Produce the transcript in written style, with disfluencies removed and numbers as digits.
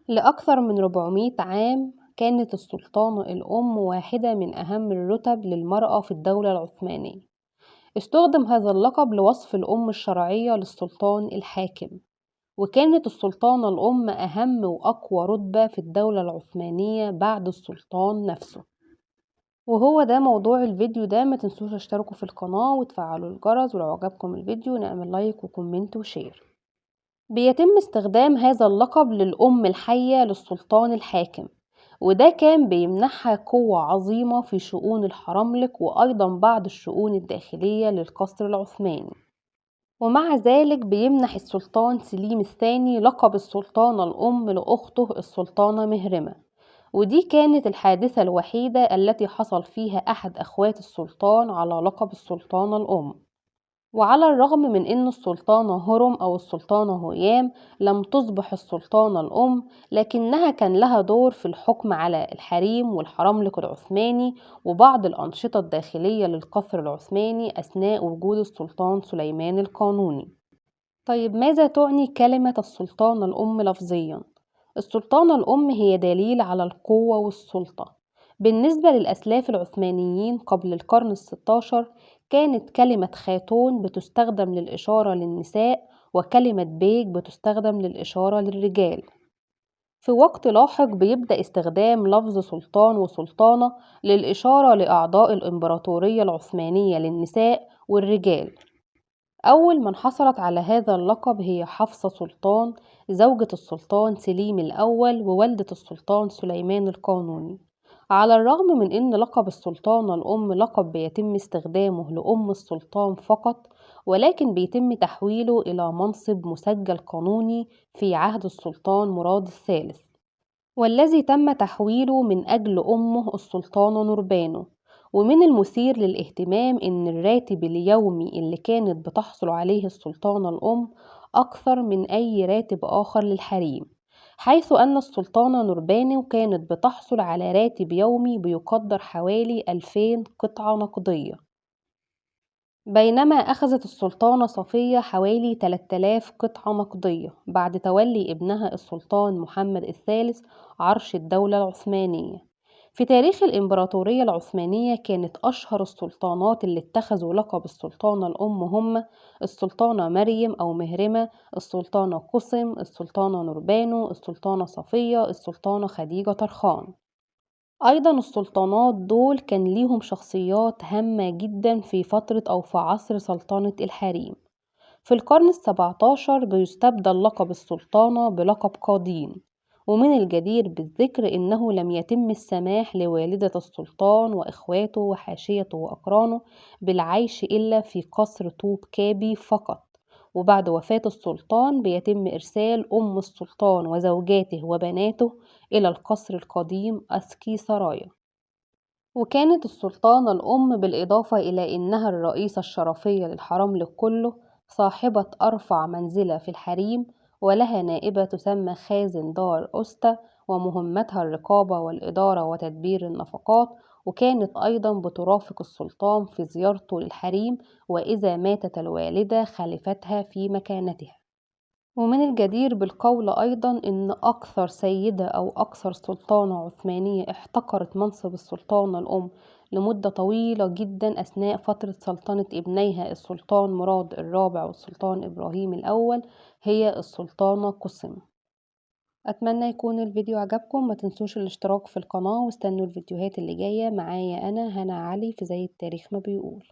لأكثر من 400 عام كانت السلطانة الأم واحدة من أهم الرتب للمرأة في الدولة العثمانية. استخدم هذا اللقب لوصف الأم الشرعية للسلطان الحاكم، وكانت السلطانة الأم أهم وأقوى رتبة في الدولة العثمانية بعد السلطان نفسه. وهو ده موضوع الفيديو ده، ما تنسوش اشتركوا في القناة وتفعلوا الجرس، ولو عجبكم الفيديو نعمل لايك وكومنت وشير. بيتم استخدام هذا اللقب للأم الحية للسلطان الحاكم، وده كان بيمنحها قوة عظيمة في شؤون الحرملك وأيضا بعض الشؤون الداخلية للقصر العثماني. ومع ذلك بيمنح السلطان سليم الثاني لقب السلطانة الأم لأخته السلطانة مهرمة، ودي كانت الحادثة الوحيدة التي حصل فيها أحد أخوات السلطان على لقب السلطانة الأم. وعلى الرغم من أن السلطانة هرم أو السلطانة هيام لم تصبح السلطانة الأم، لكنها كان لها دور في الحكم على الحريم والحرملك العثماني وبعض الأنشطة الداخلية للقصر العثماني أثناء وجود السلطان سليمان القانوني. طيب ماذا تعني كلمة السلطانة الأم لفظيا؟ السلطانة الأم هي دليل على القوة والسلطة. بالنسبة للأسلاف العثمانيين قبل القرن الستاشر، كانت كلمة خاتون بتستخدم للإشارة للنساء، وكلمة بيج بتستخدم للإشارة للرجال. في وقت لاحق بيبدأ استخدام لفظ سلطان وسلطانة للإشارة لأعضاء الإمبراطورية العثمانية للنساء والرجال. أول من حصلت على هذا اللقب هي حفصة سلطان، زوجة السلطان سليم الأول ووالدة السلطان سليمان القانوني. على الرغم من أن لقب السلطانة الأم لقب بيتم استخدامه لأم السلطان فقط، ولكن بيتم تحويله إلى منصب مسجل قانوني في عهد السلطان مراد الثالث، والذي تم تحويله من أجل أمه السلطانة نوربانو. ومن المثير للاهتمام إن الراتب اليومي اللي كانت بتحصل عليه السلطانة الأم أكثر من أي راتب آخر للحريم، حيث أن السلطانة نوربانو كانت بتحصل على راتب يومي بيقدر حوالي 2000 قطعة نقدية، بينما أخذت السلطانة صفية حوالي 3000 قطعة نقدية بعد تولي ابنها السلطان محمد الثالث عرش الدولة العثمانية. في تاريخ الإمبراطورية العثمانية كانت أشهر السلطانات اللي اتخذوا لقب السلطانة الأم هم السلطانة مريم أو مهرمة، السلطانة قسم، السلطانة نوربانو، السلطانة صفية، السلطانة خديجة طرخان. أيضا السلطانات دول كان ليهم شخصيات هامة جدا في فترة أو في عصر سلطنة الحريم. في القرن السبعتاشر بيستبدل لقب السلطانة بلقب قاضين، ومن الجدير بالذكر إنه لم يتم السماح لوالدة السلطان وإخواته وحاشيته وأقرانه بالعيش إلا في قصر طوب كابي فقط. وبعد وفاة السلطان بيتم إرسال أم السلطان وزوجاته وبناته إلى القصر القديم أسكي سرايا. وكانت السلطانة الأم بالإضافة إلى إنها الرئيسة الشرفية للحرملك كله صاحبة أرفع منزلة في الحريم، ولها نائبة تسمى خازن دار أستا، ومهمتها الرقابة والإدارة وتدبير النفقات. وكانت أيضا بترافق السلطان في زيارته للحريم، وإذا ماتت الوالدة خلفتها في مكانتها. ومن الجدير بالقول أيضا إن أكثر سيدة أو أكثر سلطانة عثمانية احتكرت منصب السلطانة الأم لمدة طويلة جدا أثناء فترة سلطنة ابنيها السلطان مراد الرابع والسلطان إبراهيم الأول هي السلطانة قسم. أتمنى يكون الفيديو عجبكم، ما تنسوش الاشتراك في القناة واستنوا الفيديوهات اللي جاية. معايا أنا هنا علي في زي التاريخ ما بيقول.